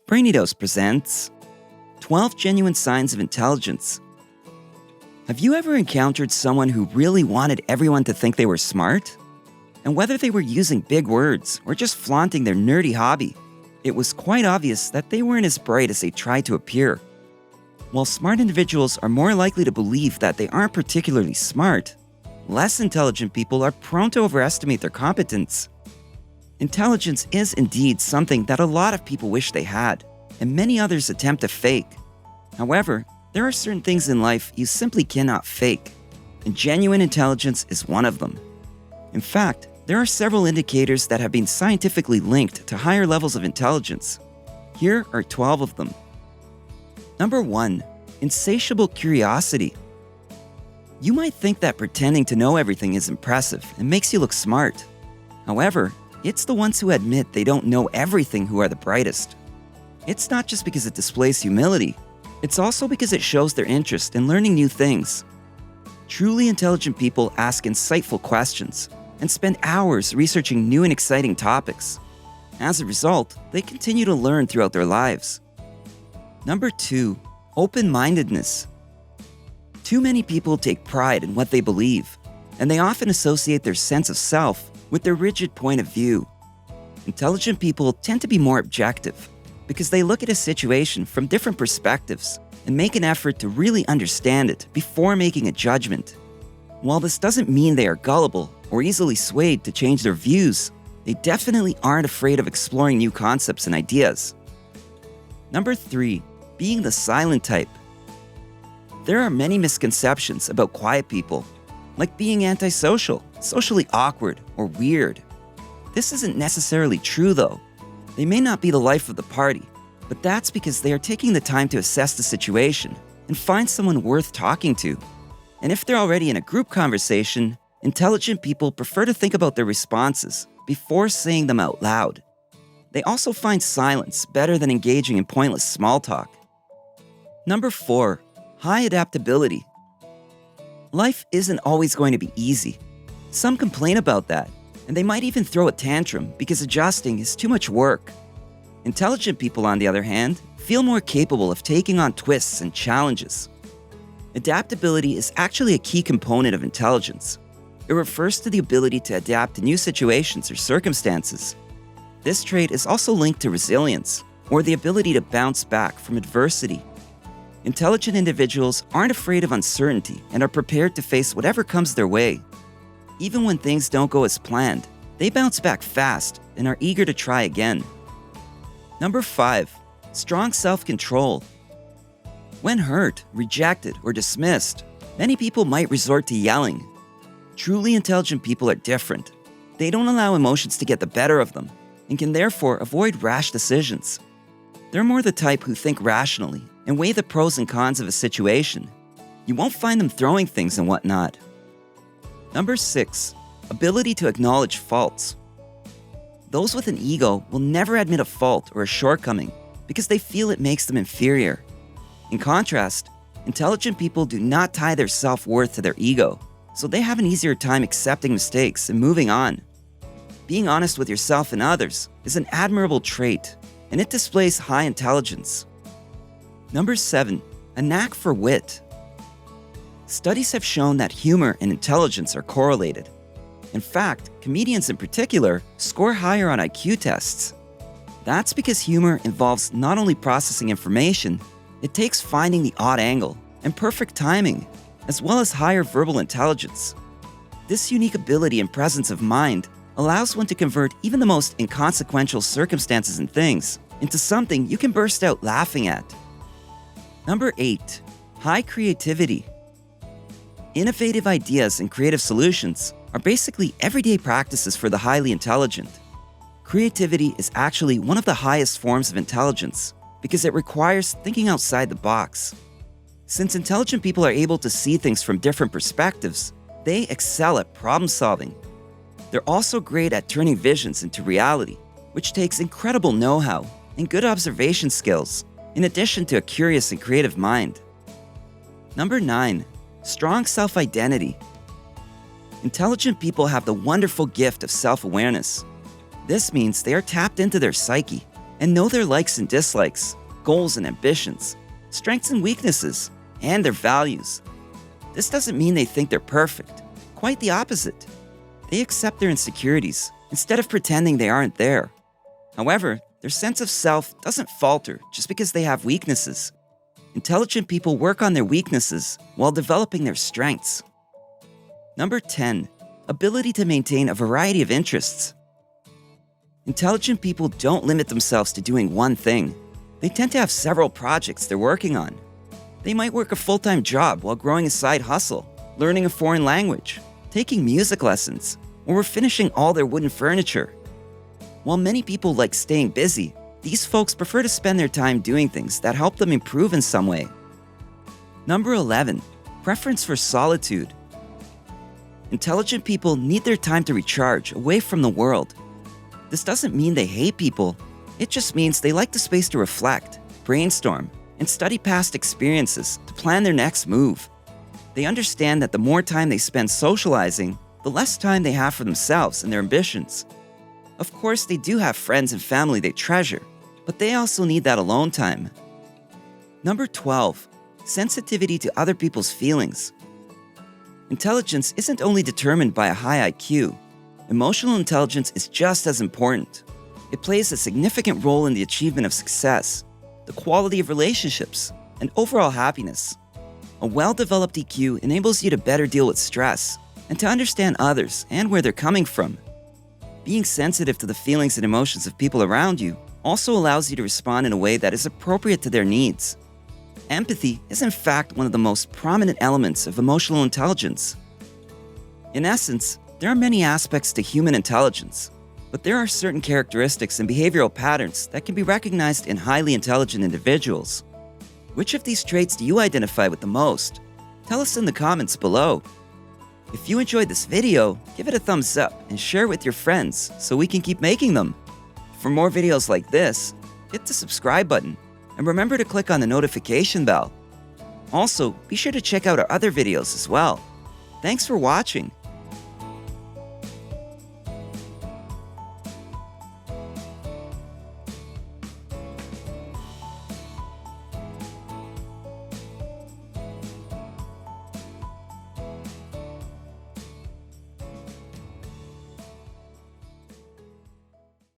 Brainidos presents 12 Genuine Signs of Intelligence. Have you ever encountered someone who really wanted everyone to think they were smart? And whether they were using big words or just flaunting their nerdy hobby, it was quite obvious that they weren't as bright as they tried to appear. While smart individuals are more likely to believe that they aren't particularly smart, less intelligent people are prone to overestimate their competence. Intelligence is indeed something that a lot of people wish they had, and many others attempt to fake. However, there are certain things in life you simply cannot fake, and genuine intelligence is one of them. In fact, there are several indicators that have been scientifically linked to higher levels of intelligence. Here are 12 of them. Number 1. Insatiable curiosity. You might think that pretending to know everything is impressive and makes you look smart. However, it's the ones who admit they don't know everything who are the brightest. It's not just because it displays humility, it's also because it shows their interest in learning new things. Truly intelligent people ask insightful questions and spend hours researching new and exciting topics. As a result, they continue to learn throughout their lives. Number 2. Open-mindedness. Too many people take pride in what they believe, and they often associate their sense of self with their rigid point of view. Intelligent people tend to be more objective because they look at a situation from different perspectives and make an effort to really understand it before making a judgment. While this doesn't mean they are gullible or easily swayed to change their views, they definitely aren't afraid of exploring new concepts and ideas. Number 3. Being the silent type. There are many misconceptions about quiet people, like being antisocial, socially awkward, or weird. This isn't necessarily true though. They may not be the life of the party, but that's because they are taking the time to assess the situation and find someone worth talking to. And if they're already in a group conversation, intelligent people prefer to think about their responses before saying them out loud. They also find silence better than engaging in pointless small talk. Number 4. High adaptability. Life isn't always going to be easy. Some complain about that, and they might even throw a tantrum because adjusting is too much work. Intelligent people, on the other hand, feel more capable of taking on twists and challenges. Adaptability is actually a key component of intelligence. It refers to the ability to adapt to new situations or circumstances. This trait is also linked to resilience, or the ability to bounce back from adversity. Intelligent individuals aren't afraid of uncertainty and are prepared to face whatever comes their way. Even when things don't go as planned, they bounce back fast and are eager to try again. Number 5. Strong self-control. When hurt, rejected, or dismissed, many people might resort to yelling. Truly intelligent people are different. They don't allow emotions to get the better of them and can therefore avoid rash decisions. They're more the type who think rationally and weigh the pros and cons of a situation. You won't find them throwing things and whatnot. Number 6. Ability to acknowledge faults. Those with an ego will never admit a fault or a shortcoming because they feel it makes them inferior. In contrast, intelligent people do not tie their self-worth to their ego, so they have an easier time accepting mistakes and moving on. Being honest with yourself and others is an admirable trait, and it displays high intelligence. Number 7. A knack for wit. Studies have shown that humor and intelligence are correlated. In fact, comedians in particular score higher on IQ tests. That's because humor involves not only processing information, it takes finding the odd angle and perfect timing, as well as higher verbal intelligence. This unique ability and presence of mind allows one to convert even the most inconsequential circumstances and things into something you can burst out laughing at. Number 8. High creativity. Innovative ideas and creative solutions are basically everyday practices for the highly intelligent. Creativity is actually one of the highest forms of intelligence because it requires thinking outside the box. Since intelligent people are able to see things from different perspectives, they excel at problem solving. They're also great at turning visions into reality, which takes incredible know-how and good observation skills, in addition to a curious and creative mind. Number 9. Strong self-identity. Intelligent people have the wonderful gift of self-awareness. This means they are tapped into their psyche and know their likes and dislikes, goals and ambitions, strengths and weaknesses, and their values. This doesn't mean they think they're perfect. Quite the opposite. They accept their insecurities instead of pretending they aren't there. However, their sense of self doesn't falter just because they have weaknesses. Intelligent people work on their weaknesses while developing their strengths. Number 10. Ability to maintain a variety of interests. Intelligent people don't limit themselves to doing one thing. They tend to have several projects they're working on. They might work a full-time job while growing a side hustle, learning a foreign language, taking music lessons, or finishing all their wooden furniture. While many people like staying busy, these folks prefer to spend their time doing things that help them improve in some way. Number 11. Preference for solitude. Intelligent people need their time to recharge away from the world. This doesn't mean they hate people. It just means they like the space to reflect, brainstorm, and study past experiences to plan their next move. They understand that the more time they spend socializing, the less time they have for themselves and their ambitions. Of course, they do have friends and family they treasure, but they also need that alone time. Number 12. Sensitivity to other people's feelings. Intelligence isn't only determined by a high IQ. Emotional intelligence is just as important. It plays a significant role in the achievement of success, the quality of relationships, and overall happiness. A well-developed EQ enables you to better deal with stress and to understand others and where they're coming from. Being sensitive to the feelings and emotions of people around you also allows you to respond in a way that is appropriate to their needs. Empathy is in fact one of the most prominent elements of emotional intelligence. In essence, there are many aspects to human intelligence, but there are certain characteristics and behavioral patterns that can be recognized in highly intelligent individuals. Which of these traits do you identify with the most? Tell us in the comments below. If you enjoyed this video, give it a thumbs up and share it with your friends so we can keep making them. For more videos like this, hit the subscribe button and remember to click on the notification bell. Also, be sure to check out our other videos as well. Thanks for watching.